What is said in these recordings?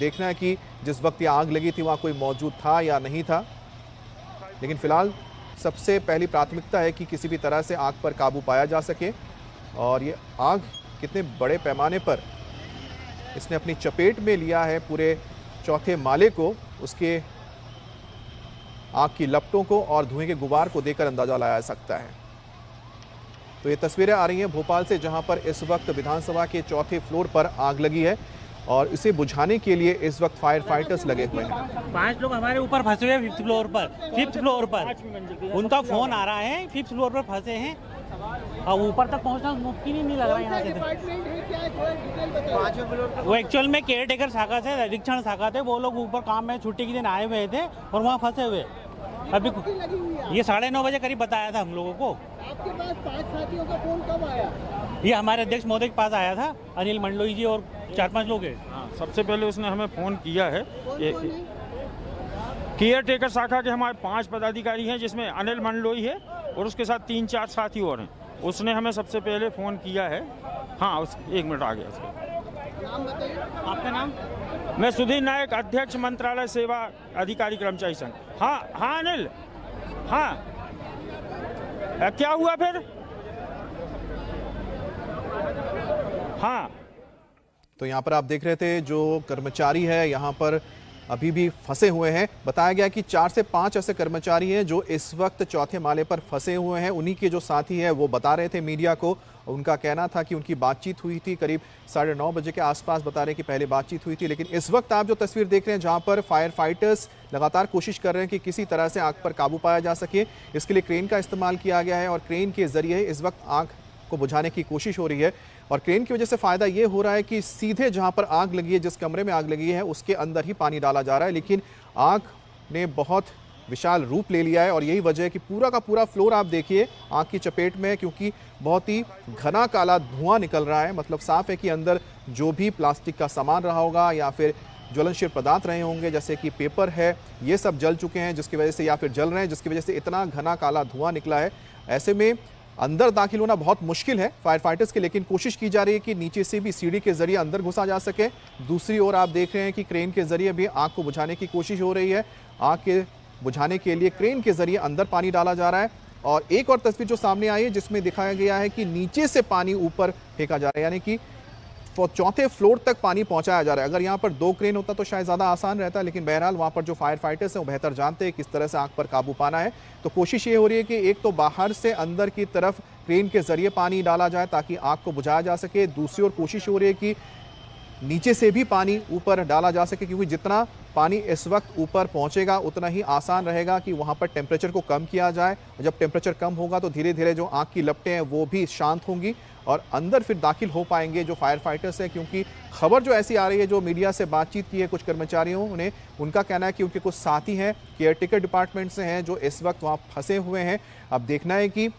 देखना है कि जिस वक्त ये आग लगी थी वहाँ कोई मौजूद था या नहीं था। लेकिन फिलहाल सबसे पहली प्राथमिकता है कि किसी भी तरह से आग पर काबू पाया जा सके। और ये आग कितने बड़े पैमाने पर इसने अपनी चपेट में लिया है पूरे चौथे माले को, उसके आग की लपटों को और धुएं के गुबार को देखकर अंदाजा लगाया जा सकता है। तो ये तस्वीरें आ रही हैं भोपाल से, जहां पर इस वक्त विधानसभा के चौथे फ्लोर पर आग लगी है और इसे बुझाने के लिए इस वक्त फायर फाइटर्स लगे हुए हैं। 5 लोग हमारे ऊपर फंसे हुए हैं 5th फ्लोर पर। उनका फोन आ रहा है 5th फ्लोर पर फंसे हैं और ऊपर तक पहुंचना मुमकिन ही नहीं लग रहा है यहाँ से। वो एक्चुअल में केयर टेकर शाखा से, निरीक्षण शाखा थे, वो लोग ऊपर काम में छुट्टी के दिन आए हुए थे और वहाँ फंसे हुए। अभी ये 9:30 बजे करीब बताया था हम लोगों को। आपके पास 5 साथियों का फोन कब आया? ये हमारे अध्यक्ष महोदय के पास आया था, अनिल मंडलोई जी और 4-5 लोग हैं। सबसे पहले उसने हमें फ़ोन किया है। केयर टेकर शाखा के हमारे 5 पदाधिकारी हैं, जिसमें अनिल मंडलोई है और उसके साथ 3-4 साथी और हैं। उसने हमें सबसे पहले फ़ोन किया है। हाँ, 1 मिनट आ गया उसका। नाम बताइए। आपका नाम? मैं सुधीर नायक, अध्यक्ष मंत्रालय सेवा अधिकारी कर्मचारी संघ। हाँ हाँ अनिल, हाँ क्या हुआ फिर? हाँ, तो यहाँ पर आप देख रहे थे जो कर्मचारी है यहाँ पर अभी भी फंसे हुए हैं। बताया गया कि 4 से 5 ऐसे कर्मचारी हैं जो इस वक्त चौथे माले पर फंसे हुए हैं। उन्हीं के जो साथी हैं वो बता रहे थे मीडिया को, उनका कहना था कि उनकी बातचीत हुई थी करीब 9:30 बजे के आसपास। बता रहे हैं कि पहले बातचीत हुई थी। लेकिन इस वक्त आप जो तस्वीर देख रहे हैं जहां पर फायर फाइटर्स लगातार कोशिश कर रहे हैं कि किसी तरह से आग पर काबू पाया जा सके, इसके लिए क्रेन का इस्तेमाल किया गया है और क्रेन के जरिए इस वक्त आग को बुझाने की कोशिश हो रही है। और क्रेन की वजह से फायदा ये हो रहा है कि सीधे जहां पर आग लगी है, जिस कमरे में आग लगी है, उसके अंदर ही पानी डाला जा रहा है। लेकिन आग ने बहुत विशाल रूप ले लिया है और यही वजह है कि पूरा का पूरा फ्लोर आप देखिए आग की चपेट में है, क्योंकि बहुत ही घना काला धुआं निकल रहा है। मतलब साफ है कि अंदर जो भी प्लास्टिक का सामान रहा होगा या फिर ज्वलनशील पदार्थ रहे होंगे, जैसे कि पेपर है, ये सब जल चुके हैं, जिसकी वजह से या फिर जल रहे हैं, जिसकी वजह से इतना घना काला धुआं निकला है। ऐसे में अंदर दाखिल होना बहुत मुश्किल है फायर फाइटर्स के, लेकिन कोशिश की जा रही है कि नीचे से भी सीढ़ी के जरिए अंदर घुसा जा सके। दूसरी ओर आप देख रहे हैं कि क्रेन के जरिए भी आग को बुझाने की कोशिश हो रही है। आग के बुझाने के लिए क्रेन के जरिए अंदर पानी डाला जा रहा है। और एक और तस्वीर जो सामने आई है जिसमें दिखाया गया है कि नीचे से पानी ऊपर फेंका जा रहा है, यानी कि चौथे फ्लोर तक पानी पहुंचाया जा रहा है। अगर यहाँ पर 2 क्रेन होता तो शायद ज़्यादा आसान रहता, लेकिन बहरहाल वहाँ पर जो फायर फाइटर्स हैं वो बेहतर जानते हैं किस तरह से आग पर काबू पाना है। तो कोशिश ये हो रही है कि एक तो बाहर से अंदर की तरफ क्रेन के जरिए पानी डाला जाए ताकि आग को बुझाया जा सके। दूसरी ओर कोशिश हो रही है कि नीचे से भी पानी ऊपर डाला जा सके, क्योंकि जितना पानी इस वक्त ऊपर पहुंचेगा उतना ही आसान रहेगा कि वहां पर टेम्परेचर को कम किया जाए। जब टेम्परेचर कम होगा तो धीरे धीरे जो आग की लपटें हैं वो भी शांत होंगी और अंदर फिर दाखिल हो पाएंगे जो फायर फाइटर्स हैं। क्योंकि खबर जो ऐसी आ रही है, जो मीडिया से बातचीत की है कुछ कर्मचारियों ने, उनका कहना है कि उनके कुछ साथी हैं केयरटेकर डिपार्टमेंट से हैं जो इस वक्त वहाँ फंसे हुए हैं। अब देखना है कि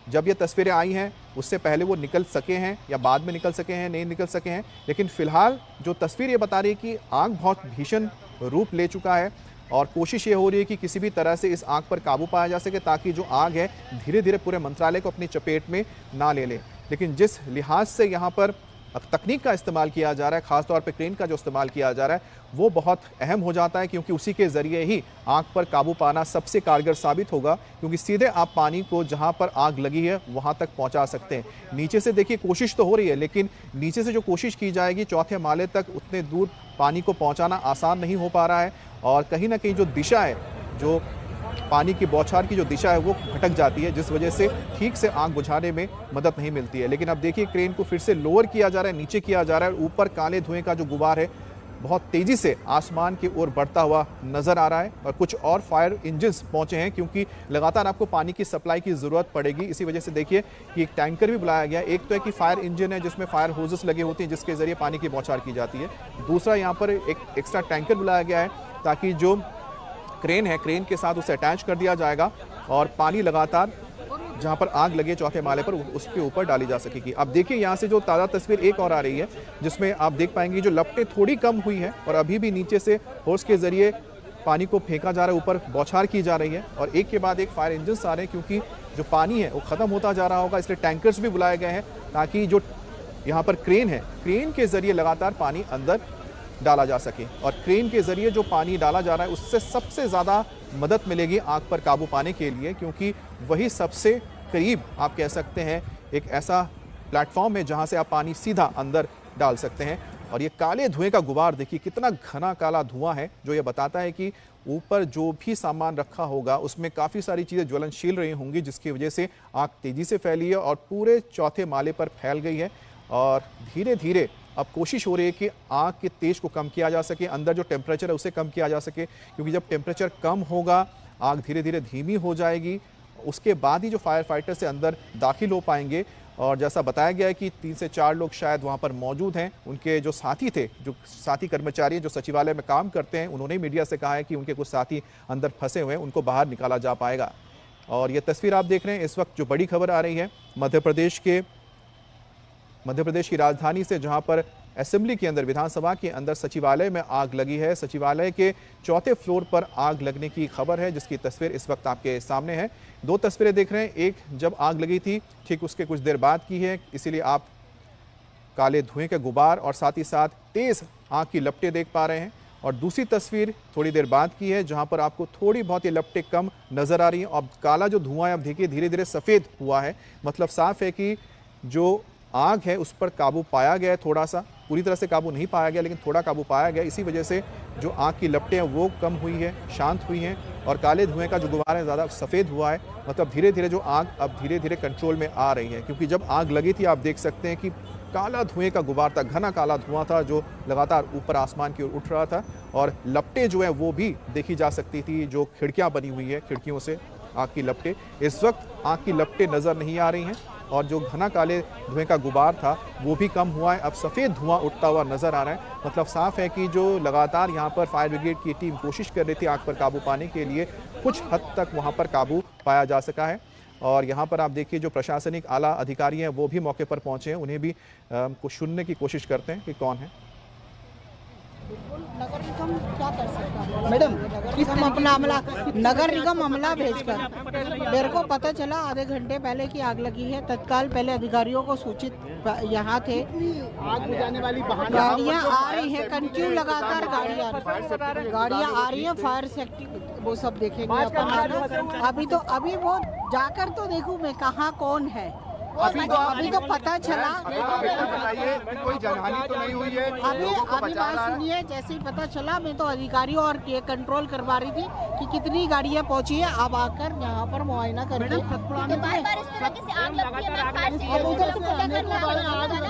जब ये तस्वीरें आई हैं उससे पहले वो निकल सके हैं या बाद में निकल सके हैं, नहीं निकल सके हैं। लेकिन फिलहाल जो तस्वीर ये बता रही है कि आग बहुत भीषण रूप ले चुका है और कोशिश ये हो रही है कि किसी भी तरह से इस आग पर काबू पाया जा सके ताकि जो आग है धीरे धीरे पूरे मंत्रालय को अपनी चपेट में ना ले ले। लेकिन जिस लिहाज से यहाँ पर तकनीक का इस्तेमाल किया जा रहा है, खासतौर पे क्रेन का जो इस्तेमाल किया जा रहा है, वो बहुत अहम हो जाता है, क्योंकि उसी के ज़रिए ही आग पर काबू पाना सबसे कारगर साबित होगा। क्योंकि सीधे आप पानी को जहाँ पर आग लगी है वहाँ तक पहुँचा सकते हैं। नीचे से देखिए कोशिश तो हो रही है, लेकिन नीचे से जो कोशिश की जाएगी चौथे माले तक उतने दूर पानी को पहुँचाना आसान नहीं हो पा रहा है। और कहीं ना कहीं जो दिशा है, जो पानी की बौछार की जो दिशा है वो भटक जाती है, जिस वजह से ठीक से आग बुझाने में मदद नहीं मिलती है। लेकिन अब देखिए क्रेन को फिर से लोअर किया जा रहा है, नीचे किया जा रहा है। ऊपर काले धुएं का जो गुबार है बहुत तेजी से आसमान की ओर बढ़ता हुआ नजर आ रहा है और कुछ और फायर इंजन्स पहुंचे हैं, क्योंकि लगातार आपको पानी की सप्लाई की जरूरत पड़ेगी। इसी वजह से देखिए कि एक टैंकर भी बुलाया गया। एक तो है कि फायर इंजन है जिसमें फायर होजेस लगे होते हैं जिसके जरिए पानी की बौछार की जाती है। दूसरा यहाँ पर एक एक्स्ट्रा टैंकर बुलाया गया है ताकि जो क्रेन है, क्रेन के साथ उसे अटैच कर दिया जाएगा और पानी लगातार जहां पर आग लगे चौथे माले पर उसके ऊपर डाली जा सकेगी। अब देखिए यहाँ से जो ताज़ा तस्वीर एक और आ रही है जिसमें आप देख पाएंगे जो लपटें थोड़ी कम हुई हैं और अभी भी नीचे से होर्स के जरिए पानी को फेंका जा रहा है, ऊपर बौछार की जा रही है और एक के बाद एक फायर इंजन आ रहे हैं, क्योंकि जो पानी है वो ख़त्म होता जा रहा होगा। इसलिए टैंकर्स भी बुलाए गए हैं ताकि जो यहाँ पर क्रेन है, क्रेन के जरिए लगातार पानी अंदर डाला जा सके। और क्रेन के ज़रिए जो पानी डाला जा रहा है उससे सबसे ज़्यादा मदद मिलेगी आग पर काबू पाने के लिए, क्योंकि वही सबसे करीब आप कह सकते हैं एक ऐसा प्लेटफॉर्म है जहां से आप पानी सीधा अंदर डाल सकते हैं। और ये काले धुएं का गुबार देखिए, कितना घना काला धुआं है, जो ये बताता है कि ऊपर जो भी सामान रखा होगा उसमें काफ़ी सारी चीज़ें ज्वलनशील रही होंगी, जिसकी वजह से आग तेज़ी से फैली है और पूरे चौथे माले पर फैल गई है। और धीरे धीरे अब कोशिश हो रही है कि आग के तेज को कम किया जा सके, अंदर जो टेम्परेचर है उसे कम किया जा सके, क्योंकि जब टेम्परेचर कम होगा आग धीरे धीरे धीमी हो जाएगी, उसके बाद ही जो फायर फाइटर से अंदर दाखिल हो पाएंगे। और जैसा बताया गया है कि 3 से 4 लोग शायद वहाँ पर मौजूद हैं। उनके जो साथी थे, जो साथी कर्मचारी जो सचिवालय में काम करते हैं, उन्होंने मीडिया से कहा है कि उनके कुछ साथी अंदर फंसे हुए हैं, उनको बाहर निकाला जा पाएगा। और ये तस्वीर आप देख रहे हैं, इस वक्त जो बड़ी खबर आ रही है मध्य प्रदेश की राजधानी से, जहाँ पर असेंबली के अंदर, विधानसभा के अंदर सचिवालय में आग लगी है। सचिवालय के 4थे फ्लोर पर आग लगने की खबर है, जिसकी तस्वीर इस वक्त आपके सामने है। 2 तस्वीरें देख रहे हैं, एक जब आग लगी थी ठीक उसके कुछ देर बाद की है, इसीलिए आप काले धुएं के गुबार और साथ ही साथ तेज आग की लपटें देख पा रहे हैं। और दूसरी तस्वीर थोड़ी देर बाद की है, जहां पर आपको थोड़ी बहुत ये लपटें कम नजर आ रही हैं। अब काला जो धुआं है, अब देखिए धीरे धीरे सफ़ेद हुआ है, मतलब साफ है कि जो आग है उस पर काबू पाया गया है। थोड़ा सा, पूरी तरह से काबू नहीं पाया गया, लेकिन थोड़ा काबू पाया गया। इसी वजह से जो आग की लपटें हैं वो कम हुई है, शांत हुई हैं, और काले धुएं का जो गुबार है ज़्यादा सफ़ेद हुआ है। मतलब धीरे धीरे जो आग अब धीरे धीरे कंट्रोल में आ रही है, क्योंकि जब आग लगी थी आप देख सकते हैं कि काला धुएं का गुबार था, घना काला धुआं था जो लगातार ऊपर आसमान की ओर उठ रहा था। और लपटें जो है वो भी देखी जा सकती थी, जो खिड़कियाँ बनी हुई है, खिड़कियों से आग की लपटें। इस वक्त आग की लपटें नज़र नहीं आ रही हैं, और जो घना काले धुएं का गुबार था वो भी कम हुआ है। अब सफ़ेद धुआं उठता हुआ नज़र आ रहा है। मतलब साफ है कि जो लगातार यहाँ पर फायर ब्रिगेड की टीम कोशिश कर रही थी आग पर काबू पाने के लिए, कुछ हद तक वहाँ पर काबू पाया जा सका है। और यहाँ पर आप देखिए जो प्रशासनिक आला अधिकारी हैं वो भी मौके पर पहुँचे हैं, उन्हें भी कुछ सुनने की कोशिश करते हैं कि कौन है। नगर निगम क्या कर सकता है मैडम? हम अपना अमला, नगर निगम अमला भेजकर, मेरे को पता चला आधे घंटे पहले की आग लगी है। तत्काल पहले अधिकारियों को सूचित यहाँ थे। आग बुझाने वाली गाड़ियाँ आ रही है, कंटिन्यू लगातार गाड़ियाँ आ रही है। फायर सेफ्टी वो सब देखेंगे अपन। अभी वो जाकर तो देखूँ मैं कहाँ कौन है। अभी तो पता चला, कोई जनहानि तो नहीं हुई है। अभी बात सुनिए, जैसे ही पता चला मैं तो अधिकारियों और ये कंट्रोल करवा रही थी कि कितनी गाड़ियां पहुंची है। अब आकर यहाँ पर मुआयना करके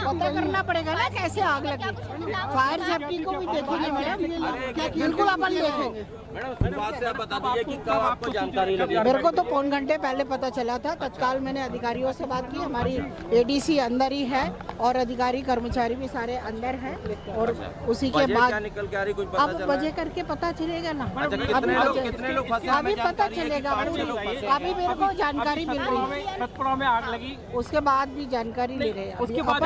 पता करना पड़ेगा ना कैसे आग लगी। फायर सेफ्टी को भी देखेंगे मैडम, बिल्कुल अपन देखेंगे। बता दीजिए कि कब आपको जानकारी लगी? मेरे को तो पौन घंटे पहले पता चला था। तत्काल मैंने अधिकारियों से बात की, हमारी एडीसी अंदर ही है और अधिकारी कर्मचारी भी सारे अंदर हैं। और उसी के बाद निकल के आ रही, कुछ पता अब चला? बजे करके पता चलेगा ना। कितने लोग फंसे? अभी पता चलेगा, अभी मेरे को जानकारी मिल रही है। सतपुड़ा में आग लगी, उसके बाद भी जानकारी ले रहे हैं। उसके बाद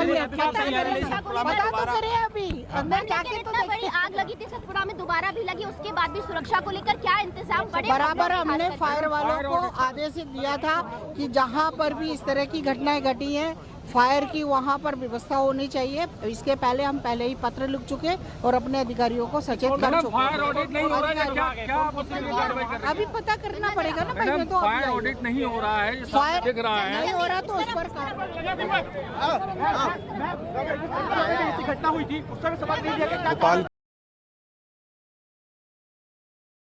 पता तो करे अभी अंदर जाके तो बड़ी आग लगी थी सतपुड़ा में, दोबारा भी लगी, उसके बाद भी सुरक्षा को लेकर क्या इंतजाम बड़े? बराबर हमने फायर वालों को आदेश दिया था कि जहां पर भी इस तरह की घटनाएं घटी हैं फायर की, वहां पर व्यवस्था होनी चाहिए। इसके पहले हम पहले ही पत्र लिख चुके और अपने अधिकारियों को सचेत कर चुके। फायर ऑडिट नहीं हो रहा है, क्या अभी पता करना पड़ेगा ना भाई। मैं तो फायर ऑडिट नहीं हो रहा है, फायर दिख रहा है नहीं हो रहा तो उस पर घटना हुई थी उस समय सवाल नहीं दिया। भोपाल